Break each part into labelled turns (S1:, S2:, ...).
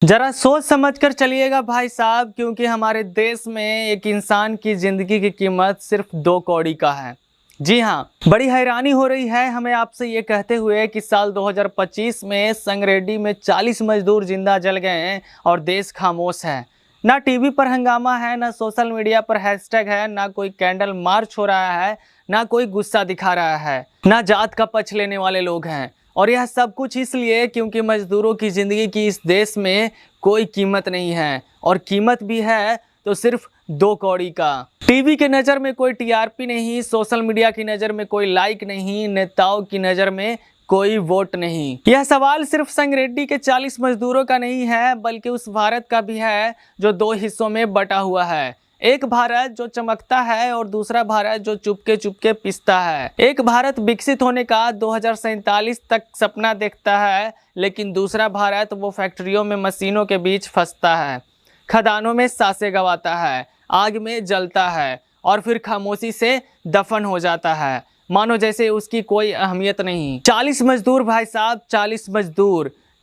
S1: जरा सोच समझकर चलिएगा भाई साहब, क्योंकि हमारे देश में एक इंसान की जिंदगी की कीमत सिर्फ 2 कौड़ी का है। जी हाँ, बड़ी हैरानी हो रही है हमें आपसे ये कहते हुए कि साल 2025 में संगरेड्डी में 40 मजदूर जिंदा जल गए हैं और देश खामोश है। ना टीवी पर हंगामा है, ना सोशल मीडिया पर हैशटैग है, ना कोई कैंडल मार्च हो रहा है, ना कोई गुस्सा दिखा रहा है, ना जात का पक्ष लेने वाले लोग हैं। और यह सब कुछ इसलिए क्योंकि मजदूरों की ज़िंदगी की इस देश में कोई कीमत नहीं है, और कीमत भी है तो सिर्फ 2 कौड़ी का। टीवी की नज़र में कोई टीआरपी नहीं, सोशल मीडिया की नज़र में कोई लाइक नहीं, नेताओं की नज़र में कोई वोट नहीं। यह सवाल सिर्फ संगरेड्डी के 40 मजदूरों का नहीं है, बल्कि उस भारत का भी है जो 2 हिस्सों में बटा हुआ है। एक भारत जो चमकता है और दूसरा भारत जो चुपके चुपके पिसता है। एक भारत विकसित होने का 2047 तक सपना देखता है, लेकिन दूसरा भारत वो फैक्ट्रियों में मशीनों के बीच फंसता है, खदानों में सांसें गंवाता है, आग में जलता है और फिर खामोशी से दफन हो जाता है, मानो जैसे उसकी कोई अहमियत नहीं। 40 मजदूर भाई साहब,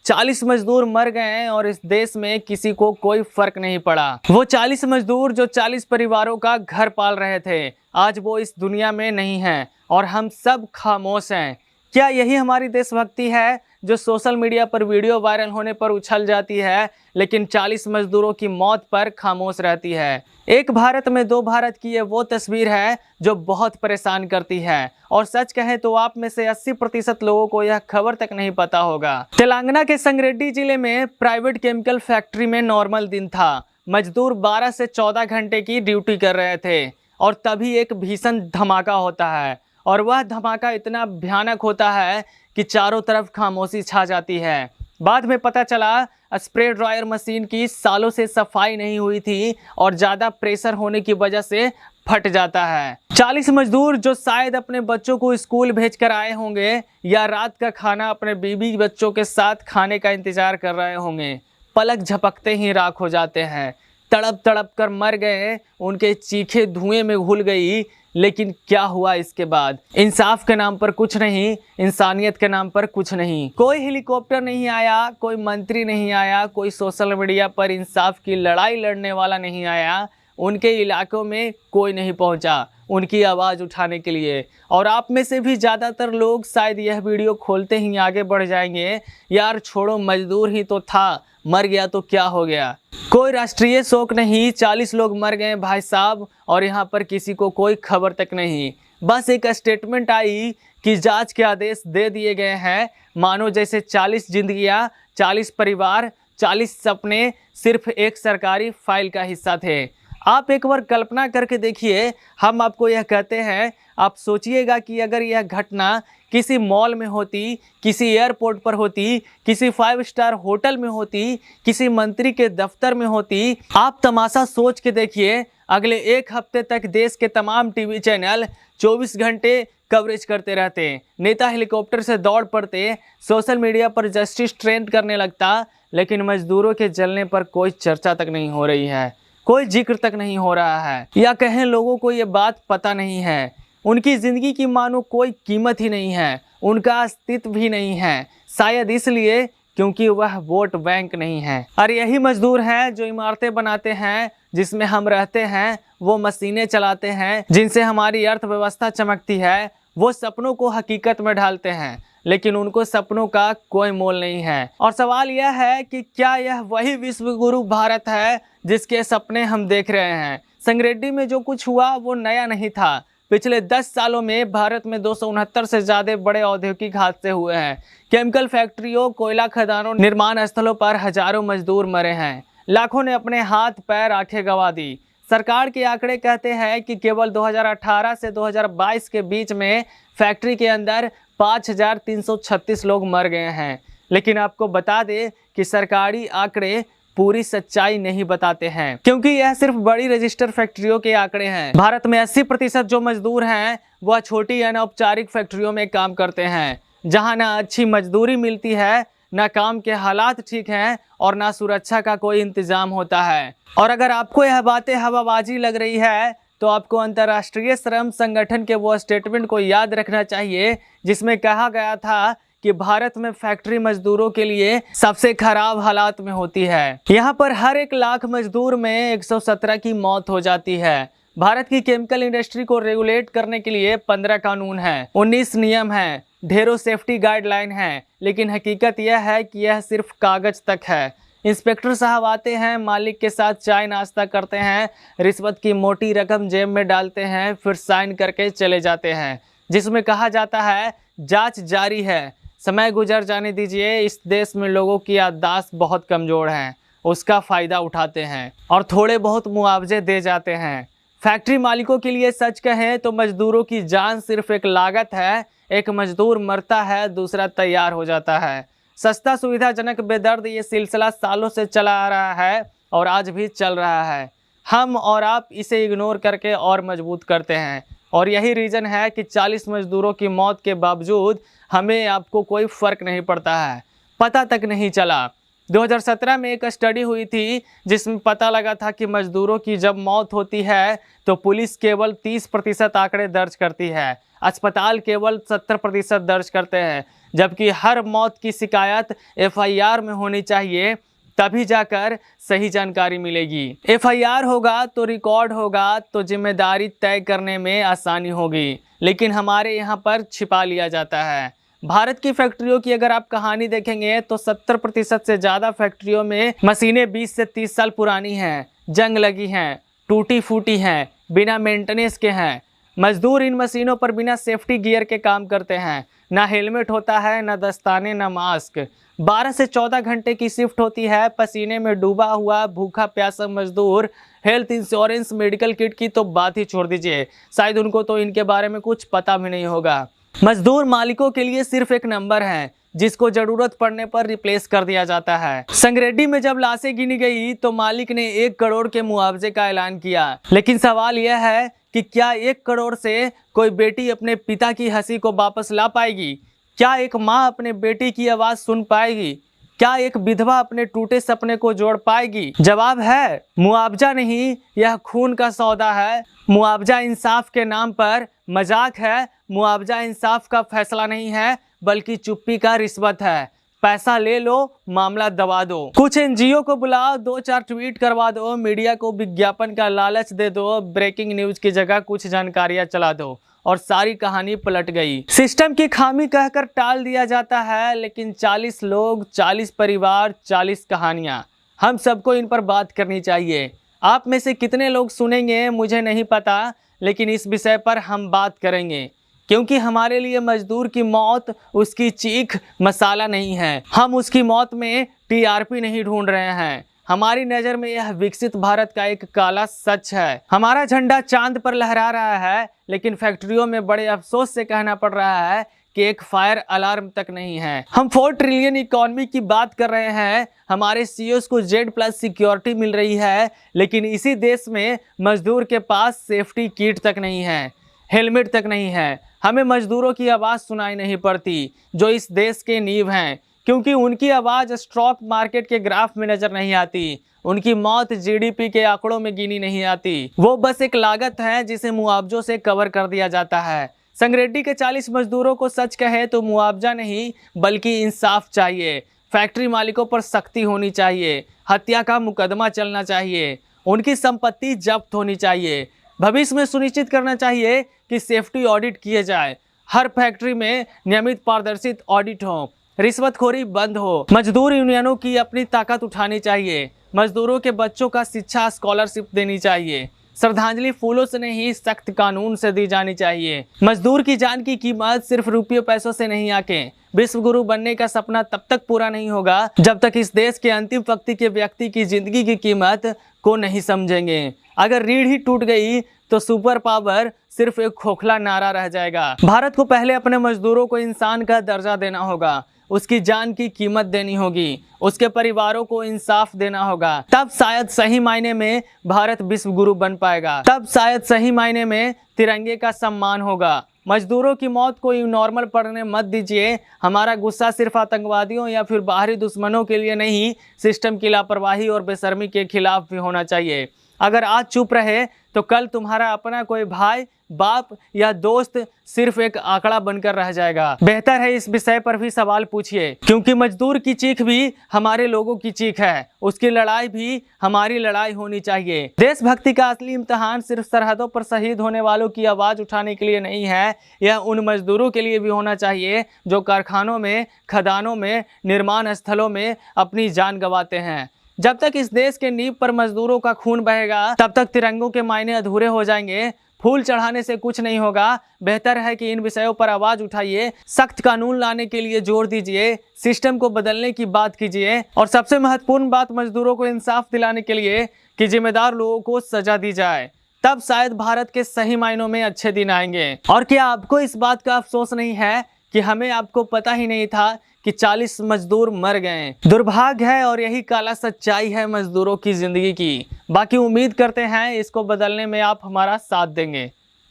S1: 40 मजदूर मर गए हैं और इस देश में किसी को कोई फर्क नहीं पड़ा। वो 40 मजदूर जो 40 परिवारों का घर पाल रहे थे, आज वो इस दुनिया में नहीं हैं और हम सब खामोश हैं। क्या यही हमारी देशभक्ति है जो सोशल मीडिया पर वीडियो वायरल होने पर उछल जाती है, लेकिन 40 मजदूरों की मौत पर खामोश रहती है? एक भारत में 2 भारत की ये वो तस्वीर है जो बहुत परेशान करती है, और सच कहें तो आप में से 80% लोगों को यह खबर तक नहीं पता होगा। तेलंगाना के संगरेड्डी जिले में प्राइवेट केमिकल फैक्ट्री में नॉर्मल दिन था। मजदूर 12 से 14 घंटे की ड्यूटी कर रहे थे और तभी एक भीषण धमाका होता है, और वह धमाका इतना भयानक होता है कि चारों तरफ खामोशी छा जाती है। बाद में पता चला स्प्रे ड्रायर मशीन की सालों से सफाई नहीं हुई थी और ज़्यादा प्रेशर होने की वजह से फट जाता है। 40 मजदूर जो शायद अपने बच्चों को स्कूल भेजकर आए होंगे या रात का खाना अपने बीबी बच्चों के साथ खाने का इंतजार कर रहे होंगे, पलक झपकते ही राख हो जाते हैं। तड़प तड़प कर मर गए, उनके चीखें धुएं में घुल गई, लेकिन क्या हुआ इसके बाद? इंसाफ के नाम पर कुछ नहीं, इंसानियत के नाम पर कुछ नहीं। कोई हेलीकॉप्टर नहीं आया, कोई मंत्री नहीं आया, कोई सोशल मीडिया पर इंसाफ की लड़ाई लड़ने वाला नहीं आया, उनके इलाकों में कोई नहीं पहुंचा उनकी आवाज़ उठाने के लिए। और आप में से भी ज़्यादातर लोग शायद यह वीडियो खोलते ही आगे बढ़ जाएंगे, यार छोड़ो, मजदूर ही तो था, मर गया तो क्या हो गया। कोई राष्ट्रीय शोक नहीं, 40 लोग मर गए भाई साहब, और यहाँ पर किसी को कोई खबर तक नहीं। बस एक स्टेटमेंट आई कि जांच के आदेश दे दिए गए हैं, मानो जैसे 40 जिंदगियाँ, 40 परिवार, 40 सपने सिर्फ एक सरकारी फाइल का हिस्सा थे। आप एक बार कल्पना करके देखिए, हम आपको यह कहते हैं, आप सोचिएगा कि अगर यह घटना किसी मॉल में होती, किसी एयरपोर्ट पर होती, किसी 5 स्टार होटल में होती, किसी मंत्री के दफ्तर में होती, आप तमाशा सोच के देखिए। अगले 1 हफ्ते तक देश के तमाम टीवी चैनल 24 घंटे कवरेज करते रहते, नेता हेलीकॉप्टर से दौड़ पड़ते, सोशल मीडिया पर जस्टिस ट्रेंड करने लगता, लेकिन मजदूरों के जलने पर कोई चर्चा तक नहीं हो रही है, कोई जिक्र तक नहीं हो रहा है, या कहें लोगों को ये बात पता नहीं है। उनकी ज़िंदगी की मानो कोई कीमत ही नहीं है, उनका अस्तित्व भी नहीं है, शायद इसलिए क्योंकि वह वोट बैंक नहीं है। और यही मजदूर हैं जो इमारतें बनाते हैं जिसमें हम रहते हैं, वो मशीनें चलाते हैं जिनसे हमारी अर्थव्यवस्था चमकती है, वो सपनों को हकीकत में ढालते हैं, लेकिन उनको सपनों का कोई मोल नहीं है। और सवाल यह है कि क्या यह वही विश्व गुरु भारत है जिसके सपने हम देख रहे हैं? संगरेड्डी में जो कुछ हुआ वो नया नहीं था। पिछले 10 सालों में भारत में 269 से ज़्यादा बड़े औद्योगिक हादसे हुए हैं। केमिकल फैक्ट्रियों, कोयला खदानों, निर्माण स्थलों पर हजारों मजदूर मरे हैं, लाखों ने अपने हाथ पैर आंखें गंवा दी। सरकार के आंकड़े कहते हैं कि केवल 2018 से 2022 के बीच में फैक्ट्री के अंदर 5336 लोग मर गए हैं। लेकिन आपको बता दें कि सरकारी आंकड़े पूरी सच्चाई नहीं बताते हैं, क्योंकि यह सिर्फ बड़ी रजिस्टर फैक्ट्रियों के आंकड़े हैं। भारत में 80% जो मजदूर हैं वह छोटी अनौपचारिक फैक्ट्रियों में काम करते हैं, जहां ना अच्छी मजदूरी मिलती है, ना काम के हालात ठीक हैं और ना सुरक्षा का कोई इंतजाम होता है। और अगर आपको यह बातें हवाबाजी लग रही है तो आपको अंतर्राष्ट्रीय श्रम संगठन के वो स्टेटमेंट को याद रखना चाहिए जिसमें कहा गया था कि भारत में फैक्ट्री मजदूरों के लिए सबसे खराब हालात में होती है। यहाँ पर हर 1 लाख मजदूर में 117 की मौत हो जाती है। भारत की केमिकल इंडस्ट्री को रेगुलेट करने के लिए 15 कानून हैं, 19 नियम हैं, ढेरों सेफ्टी गाइडलाइन हैं, लेकिन हकीकत यह है कि यह सिर्फ कागज तक है। इंस्पेक्टर साहब आते हैं, मालिक के साथ चाय नाश्ता करते हैं, रिश्वत की मोटी रकम जेब में डालते हैं, फिर साइन करके चले जाते हैं, जिसमें कहा जाता है जांच जारी है। समय गुजर जाने दीजिए। इस देश में लोगों की याददाश्त बहुत कमज़ोर है, उसका फ़ायदा उठाते हैं और थोड़े बहुत मुआवजे दे जाते हैं। फैक्ट्री मालिकों के लिए सच कहें तो मजदूरों की जान सिर्फ एक लागत है। एक मजदूर मरता है, दूसरा तैयार हो जाता है। सस्ता, सुविधाजनक, बेदर्द ये सिलसिला सालों से चला आ रहा है और आज भी चल रहा है। हम और आप इसे इग्नोर करके और मजबूत करते हैं और यही रीज़न है कि 40 मजदूरों की मौत के बावजूद हमें आपको कोई फ़र्क नहीं पड़ता है, पता तक नहीं चला। 2017 में एक स्टडी हुई थी जिसमें पता लगा था कि मजदूरों की जब मौत होती है तो पुलिस केवल 30% आंकड़े दर्ज करती है, अस्पताल केवल 70% दर्ज करते हैं, जबकि हर मौत की शिकायत FIR में होनी चाहिए, तभी जाकर सही जानकारी मिलेगी। FIR होगा तो रिकॉर्ड होगा तो जिम्मेदारी तय करने में आसानी होगी, लेकिन हमारे यहाँ पर छिपा लिया जाता है। भारत की फैक्ट्रियों की अगर आप कहानी देखेंगे तो 70% से ज़्यादा फैक्ट्रियों में मशीनें 20 से 30 साल पुरानी हैं, जंग लगी हैं, टूटी फूटी हैं, बिना मेंटेनेंस के हैं। मजदूर इन मशीनों पर बिना सेफ्टी गियर के काम करते हैं, ना हेलमेट होता है, ना दस्ताने, ना मास्क। 12 से 14 घंटे की शिफ्ट होती है। पसीने में डूबा हुआ भूखा प्यासा मजदूर, हेल्थ इंश्योरेंस, मेडिकल किट की तो बात ही छोड़ दीजिए, शायद उनको तो इनके बारे में कुछ पता भी नहीं होगा। मजदूर मालिकों के लिए सिर्फ एक नंबर है जिसको जरूरत पड़ने पर रिप्लेस कर दिया जाता है। संगरेड्डी में जब लाशें गिनी गई तो मालिक ने 1 करोड़ के मुआवजे का ऐलान किया, लेकिन सवाल यह है कि क्या 1 करोड़ से कोई बेटी अपने पिता की हंसी को वापस ला पाएगी? क्या एक माँ अपने बेटी की आवाज़ सुन पाएगी? क्या एक विधवा अपने टूटे सपने को जोड़ पाएगी? जवाब है मुआवजा नहीं, यह खून का सौदा है। मुआवजा इंसाफ के नाम पर मजाक है। मुआवजा इंसाफ का फैसला नहीं है, बल्कि चुप्पी का रिश्वत है। पैसा ले लो, मामला दबा दो। कुछ NGO को बुलाओ, 2-4 ट्वीट करवा दो, मीडिया को विज्ञापन का लालच दे दो, ब्रेकिंग न्यूज की जगह कुछ जानकारियां चला दो और सारी कहानी पलट गई। सिस्टम की खामी कहकर टाल दिया जाता है, लेकिन 40 लोग, 40 परिवार, 40 कहानियां, हम सबको इन पर बात करनी चाहिए। आप में से कितने लोग सुनेंगे मुझे नहीं पता, लेकिन इस विषय पर हम बात करेंगे, क्योंकि हमारे लिए मजदूर की मौत उसकी चीख मसाला नहीं है। हम उसकी मौत में TRP नहीं ढूंढ रहे हैं। हमारी नज़र में यह विकसित भारत का एक काला सच है। हमारा झंडा चांद पर लहरा रहा है, लेकिन फैक्ट्रियों में बड़े अफसोस से कहना पड़ रहा है कि एक फायर अलार्म तक नहीं है। हम 4 ट्रिलियन इकोनॉमी की बात कर रहे हैं, हमारे CEOs को Z+ सिक्योरिटी मिल रही है, लेकिन इसी देश में मजदूर के पास सेफ्टी किट तक नहीं है, हेलमेट तक नहीं है। हमें मजदूरों की आवाज़ सुनाई नहीं पड़ती, जो इस देश के नींव हैं, क्योंकि उनकी आवाज़ स्टॉक मार्केट के ग्राफ में नज़र नहीं आती, उनकी मौत GDP के आंकड़ों में गिनी नहीं आती। वो बस एक लागत है जिसे मुआवजों से कवर कर दिया जाता है। संगरेड्डी के 40 मजदूरों को सच कहे तो मुआवजा नहीं, बल्कि इंसाफ चाहिए। फैक्ट्री मालिकों पर सख्ती होनी चाहिए, हत्या का मुकदमा चलना चाहिए, उनकी संपत्ति जब्त होनी चाहिए। भविष्य में सुनिश्चित करना चाहिए कि सेफ्टी ऑडिट किए जाए, हर फैक्ट्री में नियमित पारदर्शित ऑडिट हो, रिश्वतखोरी बंद हो। मजदूर यूनियनों की अपनी ताकत उठानी चाहिए। मजदूरों के बच्चों का शिक्षा स्कॉलरशिप देनी चाहिए। श्रद्धांजलि फूलों से नहीं, सख्त कानून से दी जानी चाहिए। मजदूर की जान की कीमत सिर्फ रुपये पैसों से नहीं आके। विश्व गुरु बनने का सपना तब तक पूरा नहीं होगा जब तक इस देश के अंतिम पंक्ति के व्यक्ति की जिंदगी की कीमत को नहीं समझेंगे। अगर रीढ़ ही टूट गई तो सुपर पावर सिर्फ एक खोखला नारा रह जाएगा। भारत को पहले अपने मजदूरों को इंसान का दर्जा देना होगा, उसकी जान की कीमत देनी होगी, उसके परिवारों को इंसाफ देना होगा। तब शायद सही मायने में भारत विश्व गुरु बन पाएगा। तब शायद सही मायने में तिरंगे का सम्मान होगा। मजदूरों की मौत को नॉर्मल पड़ने मत दीजिए। हमारा गुस्सा सिर्फ आतंकवादियों या फिर बाहरी दुश्मनों के लिए नहीं, सिस्टम की लापरवाही और बेशर्मी के खिलाफ भी होना चाहिए। अगर आज चुप रहे तो कल तुम्हारा अपना कोई भाई, बाप या दोस्त सिर्फ एक आंकड़ा बनकर रह जाएगा। बेहतर है इस विषय पर भी सवाल पूछिए, क्योंकि मजदूर की चीख भी हमारे लोगों की चीख है, उसकी लड़ाई भी हमारी लड़ाई होनी चाहिए। देशभक्ति का असली इम्तिहान सिर्फ सरहदों पर शहीद होने वालों की आवाज उठाने के लिए नहीं है, यह उन मजदूरों के लिए भी होना चाहिए जो कारखानों में, खदानों में, निर्माण स्थलों में अपनी जान गंवाते हैं। जब तक इस देश के नींव पर मजदूरों का खून बहेगा, तब तक तिरंगों के मायने अधूरे हो जाएंगे। फूल चढ़ाने से कुछ नहीं होगा। बेहतर है कि इन विषयों पर आवाज उठाइए, सख्त कानून लाने के लिए जोर दीजिए, सिस्टम को बदलने की बात कीजिए और सबसे महत्वपूर्ण बात, मजदूरों को इंसाफ दिलाने के लिए कि जिम्मेदार लोगों को सजा दी जाए। तब शायद भारत के सही मायनों में अच्छे दिन आएंगे। और क्या आपको इस बात का अफसोस नहीं है कि हमें आपको पता ही नहीं था कि 40 मजदूर मर गए? दुर्भाग्य है और यही काला सच्चाई है मजदूरों की जिंदगी की। बाकी उम्मीद करते हैं इसको बदलने में आप हमारा साथ देंगे।